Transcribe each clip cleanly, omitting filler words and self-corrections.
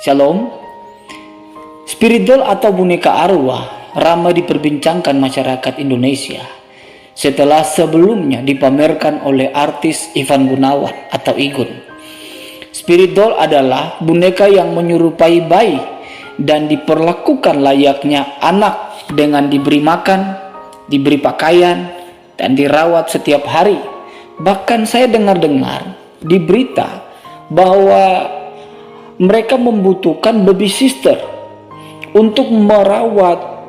Shalom. Spirit doll atau boneka arwah ramai diperbincangkan masyarakat Indonesia setelah sebelumnya dipamerkan oleh artis Ivan Gunawan atau Igun. Spirit doll adalah boneka yang menyerupai bayi dan diperlakukan layaknya anak dengan diberi makan, diberi pakaian, dan dirawat setiap hari. Bahkan saya dengar-dengar di berita bahwa mereka membutuhkan baby sister untuk merawat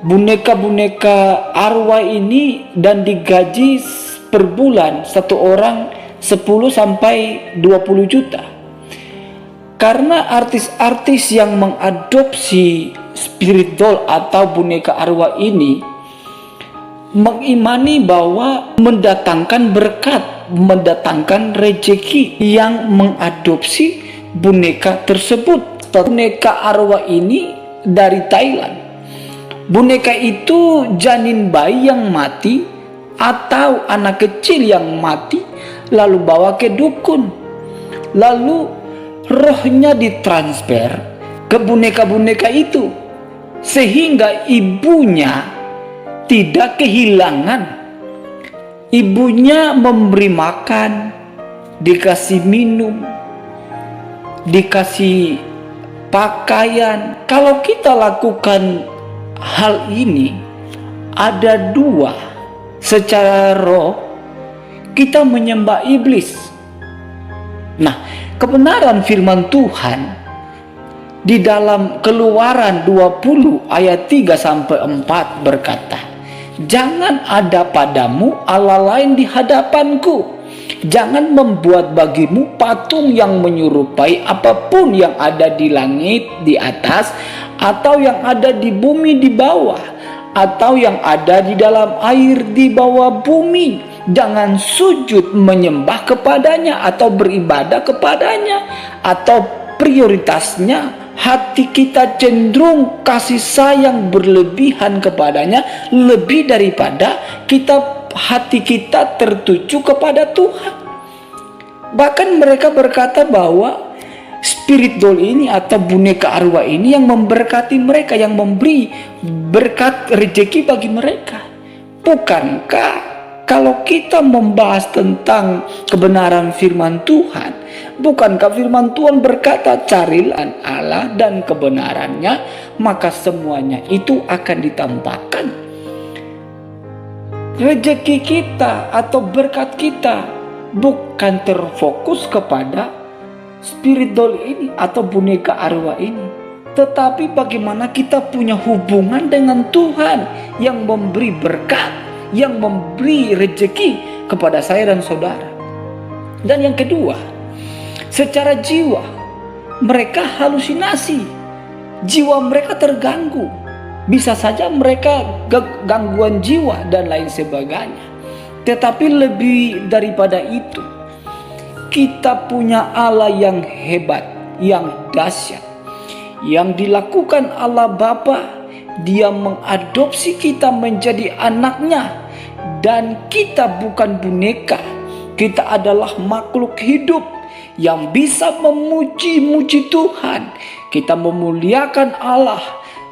boneka-boneka arwah ini dan digaji per bulan satu orang 10 sampai 20 juta. Karena artis-artis yang mengadopsi spirit doll atau boneka arwah ini mengimani bahwa mendatangkan berkat, mendatangkan rezeki yang mengadopsi boneka tersebut. Boneka arwah ini dari Thailand. Boneka itu janin bayi yang mati atau anak kecil yang mati lalu bawa ke dukun. Lalu rohnya ditransfer ke boneka-boneka itu sehingga ibunya tidak kehilangan. Ibunya memberi makan, dikasih minum, dikasih pakaian. Kalau kita lakukan hal ini, ada dua. Secara roh kita menyembah iblis. Nah, kebenaran firman Tuhan di dalam Keluaran 20 ayat 3 sampai 4 berkata, "Jangan ada padamu Allah lain di hadapanku. Jangan membuat bagimu patung yang menyerupai apapun yang ada di langit di atas, atau yang ada di bumi di bawah, atau yang ada di dalam air di bawah bumi. Jangan sujud menyembah kepadanya atau beribadah kepadanya." Atau prioritasnya, hati kita cenderung kasih sayang berlebihan kepadanya lebih daripada hati kita tertuju kepada Tuhan. Bahkan mereka berkata bahwa spirit doll ini atau boneka arwah ini yang memberkati mereka, yang memberi berkat rezeki bagi mereka. Bukankah kalau kita membahas tentang kebenaran firman Tuhan, bukankah firman Tuhan berkata, "Carilah Allah dan kebenarannya, maka semuanya itu akan ditambahkan." Rezeki kita atau berkat kita bukan terfokus kepada spirit doll ini atau boneka arwah ini, tetapi bagaimana kita punya hubungan dengan Tuhan yang memberi berkat, yang memberi rezeki kepada saya dan saudara. Dan yang kedua, secara jiwa mereka halusinasi, jiwa mereka terganggu. Bisa saja mereka gangguan jiwa dan lain sebagainya. Tetapi lebih daripada itu, kita punya Allah yang hebat, yang dahsyat, yang dilakukan Allah Bapa. Dia mengadopsi kita menjadi anaknya, dan kita bukan boneka. Kita adalah makhluk hidup yang bisa memuji-muji Tuhan. Kita memuliakan Allah,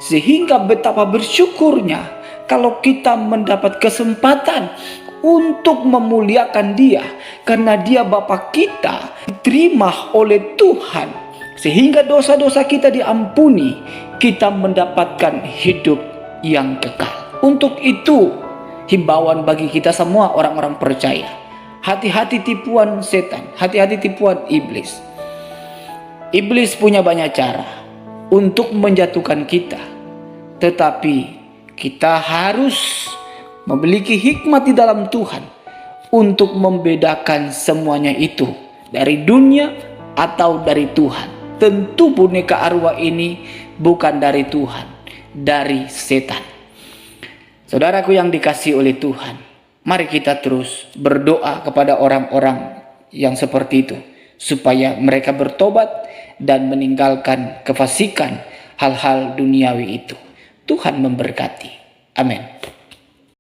sehingga betapa bersyukurnya kalau kita mendapat kesempatan untuk memuliakan Dia, karena Dia Bapa kita, diterima oleh Tuhan, sehingga dosa-dosa kita diampuni, kita mendapatkan hidup yang kekal. Untuk itu, himbauan bagi kita semua orang-orang percaya, hati-hati tipuan setan, hati-hati tipuan iblis. Iblis punya banyak cara untuk menjatuhkan kita, tetapi kita harus memiliki hikmat di dalam Tuhan untuk membedakan semuanya itu dari dunia atau dari Tuhan. Tentu boneka arwah ini bukan dari Tuhan, dari setan. Saudaraku yang dikasihi oleh Tuhan, mari kita terus berdoa kepada orang-orang yang seperti itu, supaya mereka bertobat dan meninggalkan kefasikan hal-hal duniawi itu. Tuhan memberkati. Amin.